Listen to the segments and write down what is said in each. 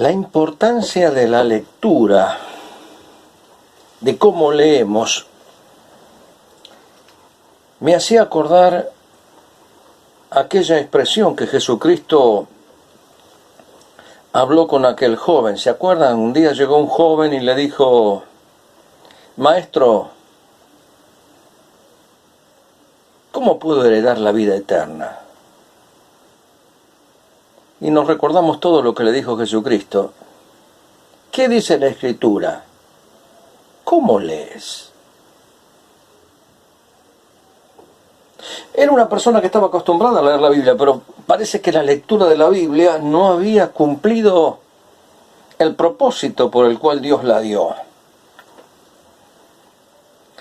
La importancia de la lectura, de cómo leemos, me hacía acordar aquella expresión que Jesucristo habló con aquel joven. ¿Se acuerdan? Un día llegó un joven y le dijo: Maestro, ¿cómo puedo heredar la vida eterna? Y nos recordamos todo lo que le dijo Jesucristo. ¿Qué dice la Escritura? ¿Cómo lees? Era una persona que estaba acostumbrada a leer la Biblia, pero parece que la lectura de la Biblia no había cumplido el propósito por el cual Dios la dio.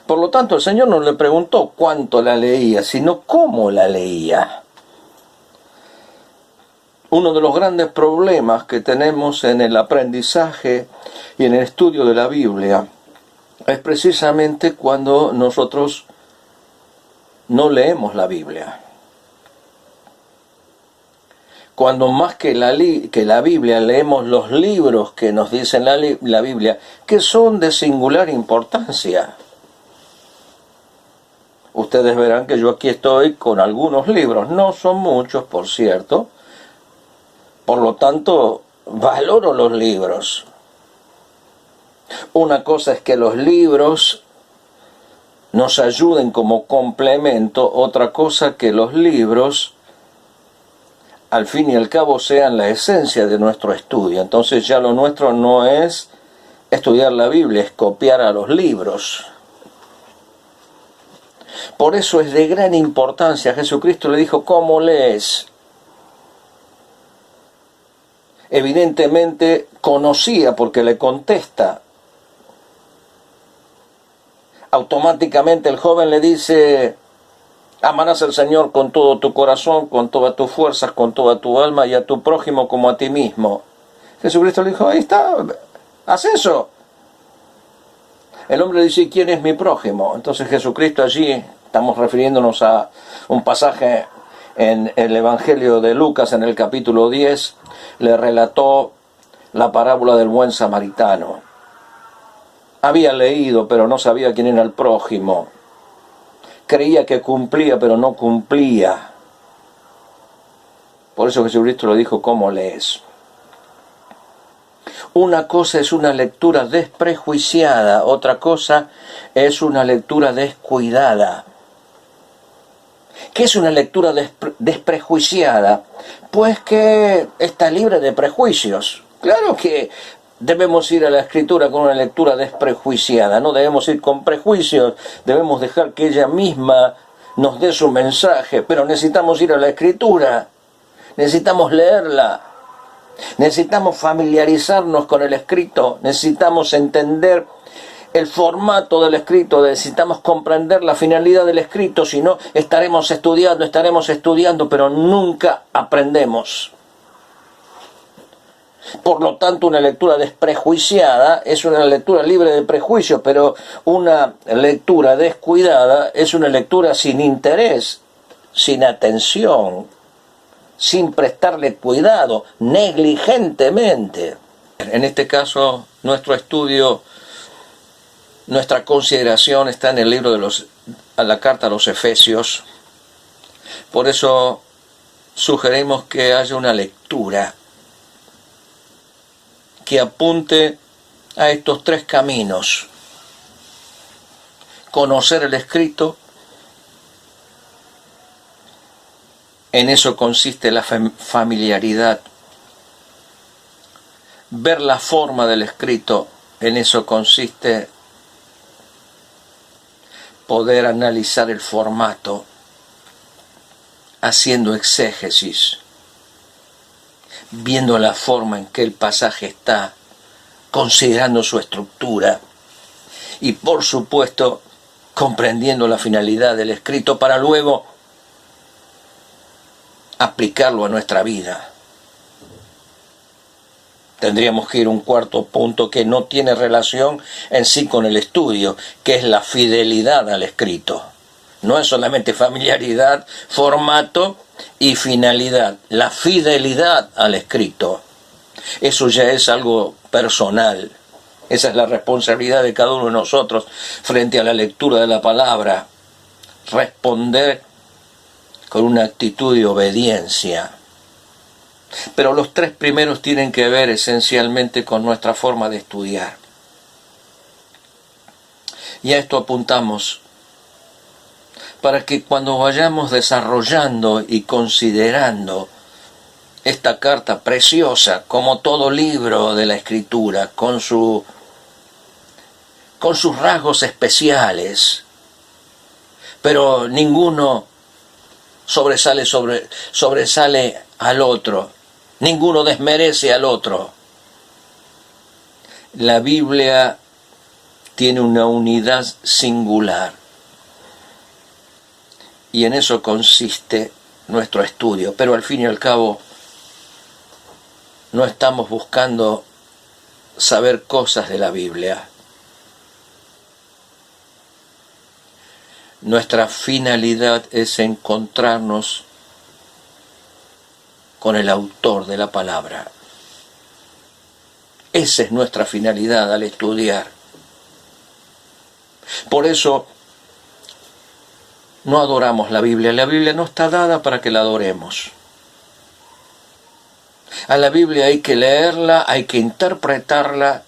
Por lo tanto, el Señor no le preguntó cuánto la leía, sino cómo la leía. Uno de los grandes problemas que tenemos en el aprendizaje y en el estudio de la Biblia es precisamente cuando nosotros no leemos la Biblia. Cuando más que la Biblia leemos los libros que nos dicen la Biblia, que son de singular importancia. Ustedes verán que yo aquí estoy con algunos libros, no son muchos, por cierto. Por lo tanto, valoro los libros. Una cosa es que los libros nos ayuden como complemento, otra cosa que los libros, al fin y al cabo, sean la esencia de nuestro estudio. Entonces ya lo nuestro no es estudiar la Biblia, es copiar a los libros. Por eso es de gran importancia. Jesucristo le dijo: ¿cómo lees? Evidentemente conocía, porque le contesta. Automáticamente el joven le dice: amarás al Señor con todo tu corazón, con todas tus fuerzas, con toda tu alma, y a tu prójimo como a ti mismo. Jesucristo le dijo: ahí está, haz eso. El hombre dice: ¿quién es mi prójimo? Entonces Jesucristo allí, estamos refiriéndonos a un pasaje en el Evangelio de Lucas, en el capítulo 10, le relató la parábola del buen samaritano. Había leído, pero no sabía quién era el prójimo. Creía que cumplía, pero no cumplía. Por eso Jesucristo le dijo: ¿cómo lees? Una cosa es una lectura desprejuiciada, otra cosa es una lectura descuidada. ¿Qué es una lectura desprejuiciada? Pues que está libre de prejuicios. Claro que debemos ir a la Escritura con una lectura desprejuiciada, no debemos ir con prejuicios, debemos dejar que ella misma nos dé su mensaje, pero necesitamos ir a la Escritura, necesitamos leerla, necesitamos familiarizarnos con el escrito, necesitamos entender el formato del escrito, necesitamos comprender la finalidad del escrito, si no estaremos estudiando, pero nunca aprendemos. Por lo tanto, una lectura desprejuiciada es una lectura libre de prejuicios, pero una lectura descuidada es una lectura sin interés, sin atención, sin prestarle cuidado, negligentemente. En este caso, nuestro estudio, nuestra consideración está en el libro de la carta a los Efesios. Por eso sugerimos que haya una lectura que apunte a estos tres caminos: conocer el escrito, en eso consiste la familiaridad; ver la forma del escrito, en eso consiste poder analizar el formato, haciendo exégesis, viendo la forma en que el pasaje está, considerando su estructura y, por supuesto, comprendiendo la finalidad del escrito para luego aplicarlo a nuestra vida. Tendríamos que ir a un cuarto punto que no tiene relación en sí con el estudio, que es la fidelidad al escrito. No es solamente familiaridad, formato y finalidad, la fidelidad al escrito. Eso ya es algo personal. Esa es la responsabilidad de cada uno de nosotros frente a la lectura de la palabra. Responder con una actitud de obediencia. Pero los tres primeros tienen que ver esencialmente con nuestra forma de estudiar. Y a esto apuntamos para que cuando vayamos desarrollando y considerando esta carta preciosa, como todo libro de la Escritura, con sus rasgos especiales, pero ninguno sobresale al otro, ninguno desmerece al otro. La Biblia tiene una unidad singular y en eso consiste nuestro estudio, pero al fin y al cabo no estamos buscando saber cosas de la Biblia. Nuestra finalidad es encontrarnos con el autor de la palabra. Esa es nuestra finalidad al estudiar. Por eso no adoramos la Biblia. La Biblia no está dada para que la adoremos. A la Biblia hay que leerla, hay que interpretarla,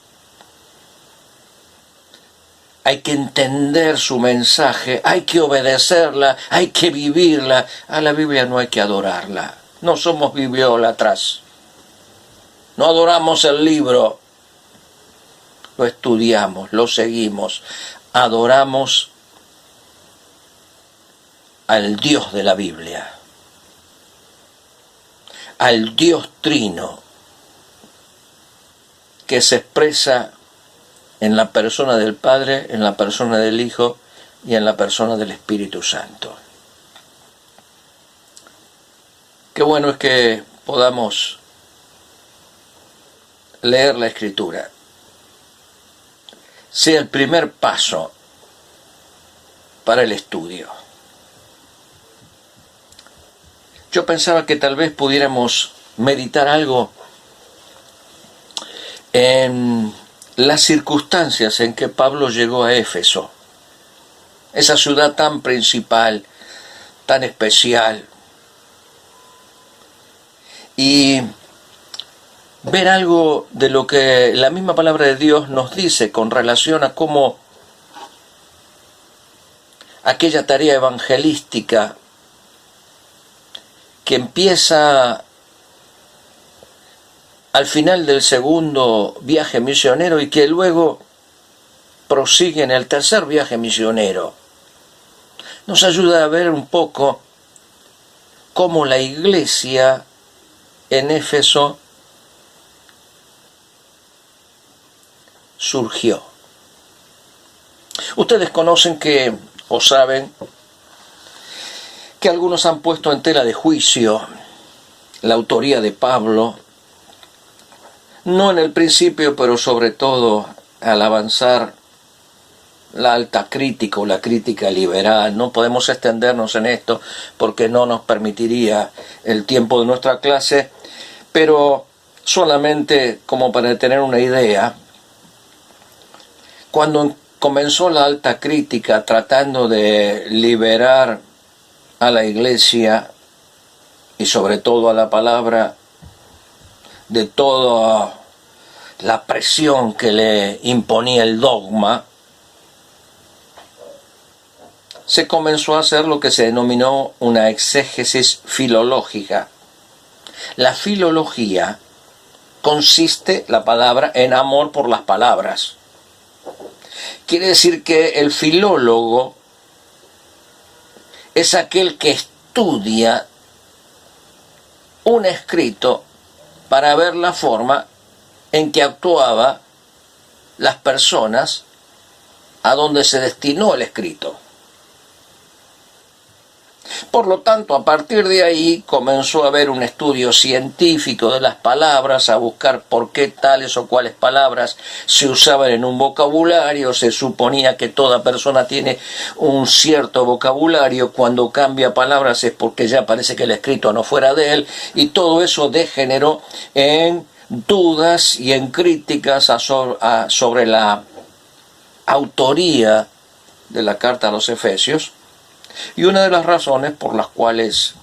hay que entender su mensaje, hay que obedecerla, hay que vivirla. A la Biblia no hay que adorarla. No somos bibliólatras. No adoramos el libro. Lo estudiamos, lo seguimos. Adoramos al Dios de la Biblia. Al Dios Trino, que se expresa en la persona del Padre, en la persona del Hijo y en la persona del Espíritu Santo. Qué bueno es que podamos leer la Escritura. Sea el primer paso para el estudio. Yo pensaba que tal vez pudiéramos meditar algo en las circunstancias en que Pablo llegó a Éfeso, esa ciudad tan principal, tan especial, y ver algo de lo que la misma palabra de Dios nos dice con relación a cómo aquella tarea evangelística que empieza al final del segundo viaje misionero y que luego prosigue en el tercer viaje misionero, nos ayuda a ver un poco cómo la iglesia en Éfeso surgió. Ustedes conocen que, o saben, que algunos han puesto en tela de juicio la autoría de Pablo, no en el principio, pero sobre todo al avanzar la alta crítica o la crítica liberal. No podemos extendernos en esto porque no nos permitiría el tiempo de nuestra clase, pero solamente como para tener una idea, cuando comenzó la alta crítica tratando de liberar a la iglesia y sobre todo a la palabra de toda la presión que le imponía el dogma, se comenzó a hacer lo que se denominó una exégesis filológica. La filología consiste, la palabra, en amor por las palabras. Quiere decir que el filólogo es aquel que estudia un escrito para ver la forma en que actuaban las personas a donde se destinó el escrito. Por lo tanto, a partir de ahí comenzó a haber un estudio científico de las palabras, a buscar por qué tales o cuales palabras se usaban en un vocabulario. Se suponía que toda persona tiene un cierto vocabulario. Cuando cambia palabras es porque ya parece que el escrito no fuera de él, y todo eso degeneró en dudas y en críticas sobre la autoría de la carta a los Efesios, y una de las razones por las cuales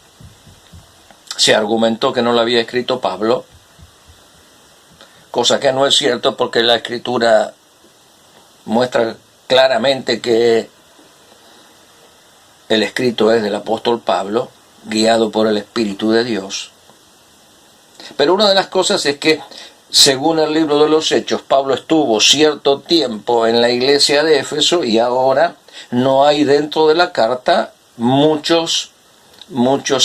se argumentó que no la había escrito Pablo, cosa que no es cierto porque la Escritura muestra claramente que el escrito es del apóstol Pablo, guiado por el Espíritu de Dios. Pero una de las cosas es que, según el libro de los Hechos, Pablo estuvo cierto tiempo en la iglesia de Éfeso y ahora no hay dentro de la carta muchos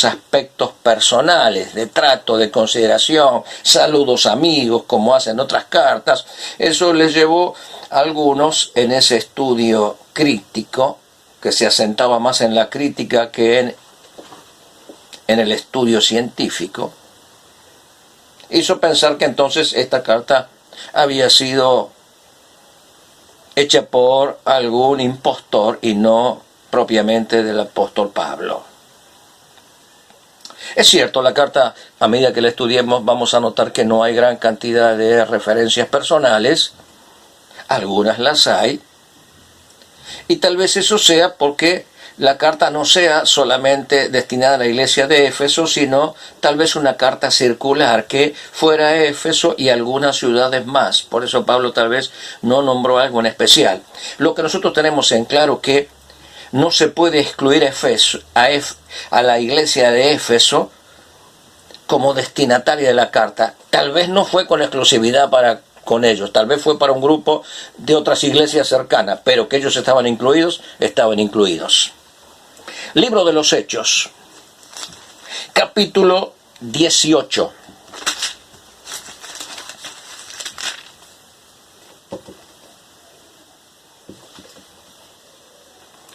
aspectos personales, de trato, de consideración, saludos amigos, como hacen otras cartas. Eso les llevó a algunos en ese estudio crítico, que se asentaba más en la crítica que en el estudio científico, hizo pensar que entonces esta carta había sido hecha por algún impostor y no propiamente del apóstol Pablo. Es cierto, la carta, a medida que la estudiemos, vamos a notar que no hay gran cantidad de referencias personales, algunas las hay, y tal vez eso sea porque la carta no sea solamente destinada a la iglesia de Éfeso, sino tal vez una carta circular que fuera a Éfeso y algunas ciudades más. Por eso Pablo tal vez no nombró algo en especial. Lo que nosotros tenemos en claro que no se puede excluir a la iglesia de Éfeso como destinataria de la carta. Tal vez no fue con exclusividad con ellos, tal vez fue para un grupo de otras iglesias cercanas, pero que ellos estaban incluidos. Libro de los Hechos, capítulo 18.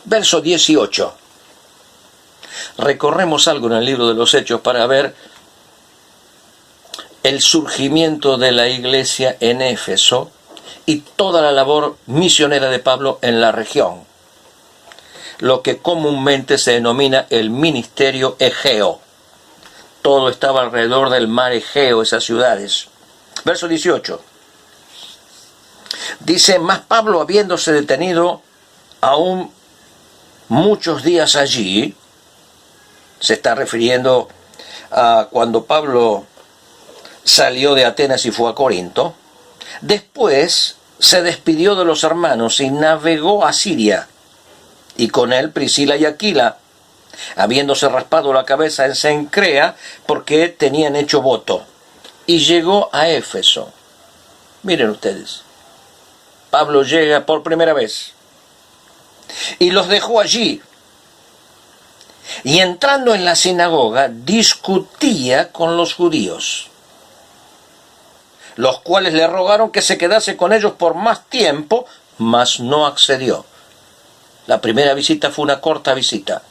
Verso 18. Recorremos algo en el libro de los Hechos para ver el surgimiento de la iglesia en Éfeso y toda la labor misionera de Pablo en la región, lo que comúnmente se denomina el ministerio egeo. Todo estaba alrededor del mar Egeo, esas ciudades. Verso 18. Dice, mas Pablo, habiéndose detenido aún muchos días allí, se está refiriendo a cuando Pablo salió de Atenas y fue a Corinto, después se despidió de los hermanos y navegó a Siria, y con él Priscila y Aquila, habiéndose raspado la cabeza en Cencrea, porque tenían hecho voto, y llegó a Éfeso. Miren ustedes, Pablo llega por primera vez, y los dejó allí, y entrando en la sinagoga, discutía con los judíos, los cuales le rogaron que se quedase con ellos por más tiempo, mas no accedió. La primera visita fue una corta visita,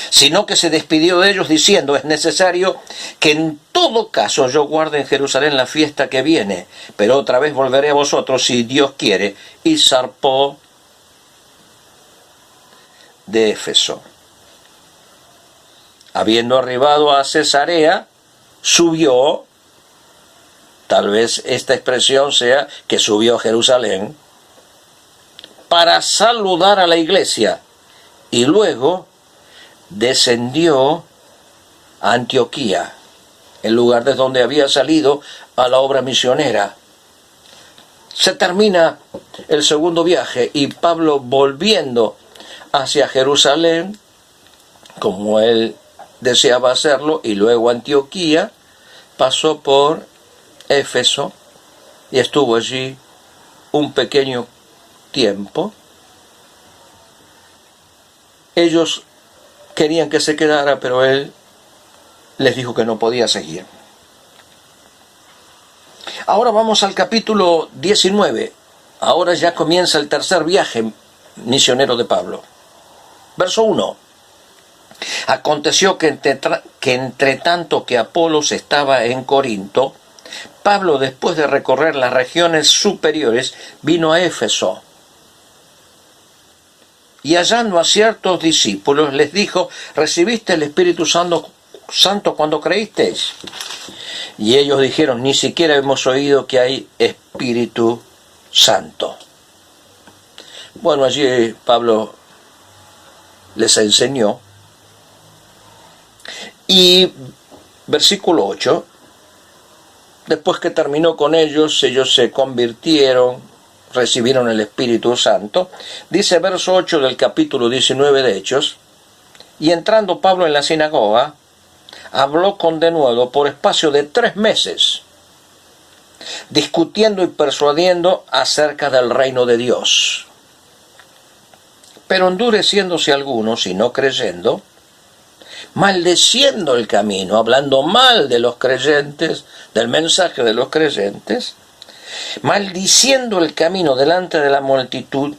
sino que se despidió de ellos diciendo, es necesario que en todo caso yo guarde en Jerusalén la fiesta que viene, pero otra vez volveré a vosotros si Dios quiere. Y zarpó de Éfeso. Habiendo arribado a Cesarea, subió, tal vez esta expresión sea que subió a Jerusalén, para saludar a la iglesia, y luego descendió a Antioquía, el lugar desde donde había salido a la obra misionera. Se termina el segundo viaje y Pablo, volviendo hacia Jerusalén, como él deseaba hacerlo, y luego Antioquía, pasó por Éfeso y estuvo allí un pequeño tiempo. Ellos querían que se quedara, pero él les dijo que no podía seguir. Ahora vamos al capítulo 19. Ahora ya comienza el tercer viaje misionero de Pablo. Verso 1. Aconteció que entre tanto que Apolos estaba en Corinto, Pablo, después de recorrer las regiones superiores, vino a Éfeso. Y hallando a ciertos discípulos, les dijo, ¿recibiste el Espíritu Santo cuando creísteis? Y ellos dijeron, ni siquiera hemos oído que hay Espíritu Santo. Bueno, allí Pablo les enseñó. Y versículo 8, después que terminó con ellos se convirtieron, recibieron el Espíritu Santo. Dice verso 8 del capítulo 19 de Hechos, y entrando Pablo en la sinagoga, habló con denuedo por espacio de 3 meses, discutiendo y persuadiendo acerca del reino de Dios. Pero endureciéndose algunos y no creyendo, maldeciendo el camino, hablando mal de los creyentes, del mensaje de los creyentes, maldiciendo el camino delante de la multitud,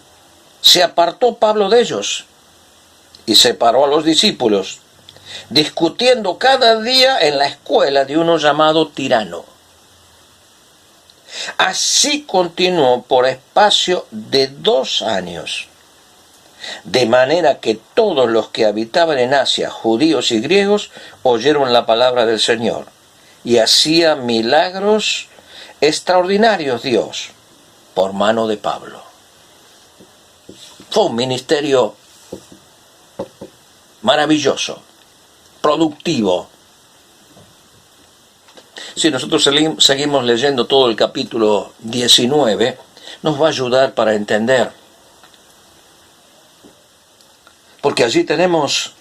se apartó Pablo de ellos y separó a los discípulos, discutiendo cada día en la escuela de uno llamado Tirano. Así continuó por espacio de 2 años, de manera que todos los que habitaban en Asia, judíos y griegos, oyeron la palabra del Señor, y hacía milagros extraordinarios Dios por mano de Pablo. Fue un ministerio maravilloso, productivo. Si nosotros seguimos leyendo todo el capítulo 19, nos va a ayudar para entender. Porque allí tenemos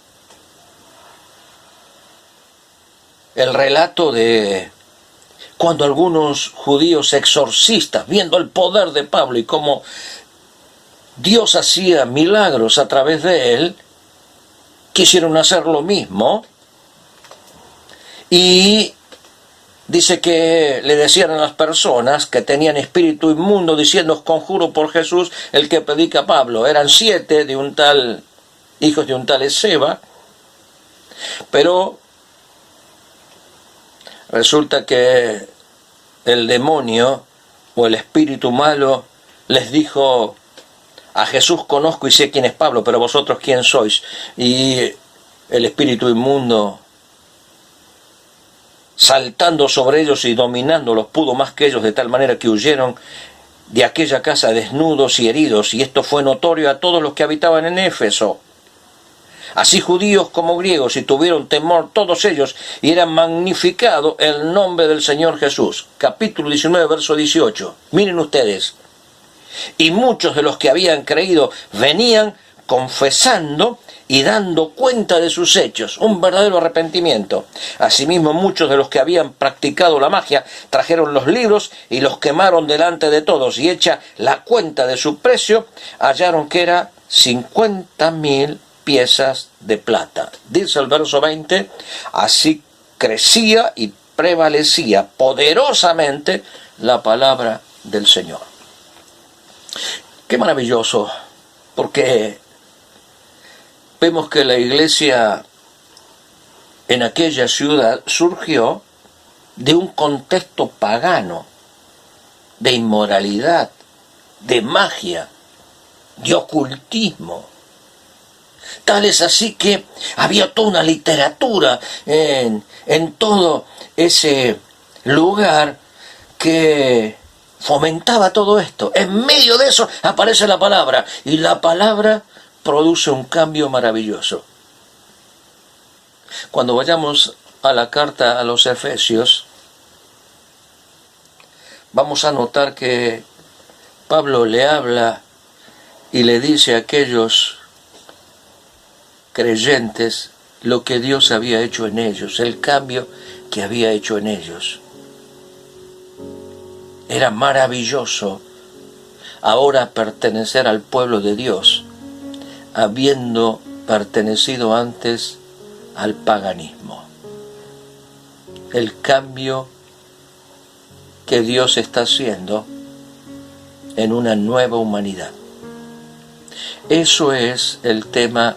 el relato de cuando algunos judíos exorcistas, viendo el poder de Pablo y cómo Dios hacía milagros a través de él, quisieron hacer lo mismo, y dice que le decían a las personas que tenían espíritu inmundo, diciendo: os conjuro por Jesús, el que predica Pablo. Eran 7 de un tal, hijos de un tal Esceva, pero resulta que el demonio o el espíritu malo les dijo: a Jesús conozco y sé quién es Pablo, pero vosotros quién sois. Y el espíritu inmundo, saltando sobre ellos y dominándolos, pudo más que ellos, de tal manera que huyeron de aquella casa desnudos y heridos, y esto fue notorio a todos los que habitaban en Éfeso. Así judíos como griegos, y tuvieron temor todos ellos, y era magnificado el nombre del Señor Jesús. Capítulo 19, verso 18. Miren ustedes. Y muchos de los que habían creído venían confesando y dando cuenta de sus hechos, un verdadero arrepentimiento. Asimismo, muchos de los que habían practicado la magia trajeron los libros y los quemaron delante de todos, y hecha la cuenta de su precio, hallaron que era 50,000 piezas de plata. Dice el verso 20, así crecía y prevalecía poderosamente la palabra del Señor. Qué maravilloso, porque vemos que la iglesia en aquella ciudad surgió de un contexto pagano, de inmoralidad, de magia, de ocultismo. Tal es así que había toda una literatura en todo ese lugar que fomentaba todo esto. En medio de eso aparece la palabra, y la palabra produce un cambio maravilloso. Cuando vayamos a la carta a los Efesios, vamos a notar que Pablo le habla y le dice a aquellos creyentes lo que Dios había hecho en ellos, el cambio que había hecho en ellos. Era maravilloso ahora pertenecer al pueblo de Dios, habiendo pertenecido antes al paganismo. El cambio que Dios está haciendo en una nueva humanidad. Eso es el tema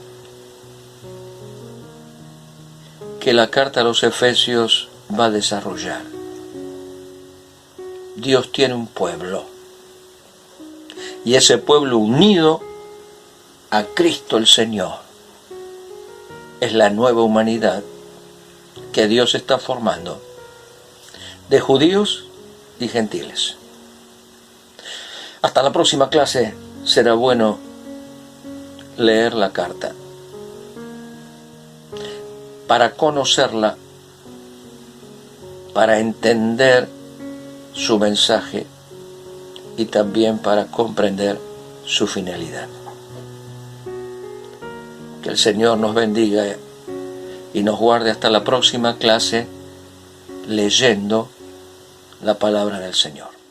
que la carta a los Efesios va a desarrollar. Dios tiene un pueblo, y ese pueblo unido a Cristo el Señor es la nueva humanidad que Dios está formando de judíos y gentiles. Hasta la próxima clase. Será bueno leer la carta para conocerla, para entender su mensaje y también para comprender su finalidad. Que el Señor nos bendiga y nos guarde hasta la próxima clase leyendo la palabra del Señor.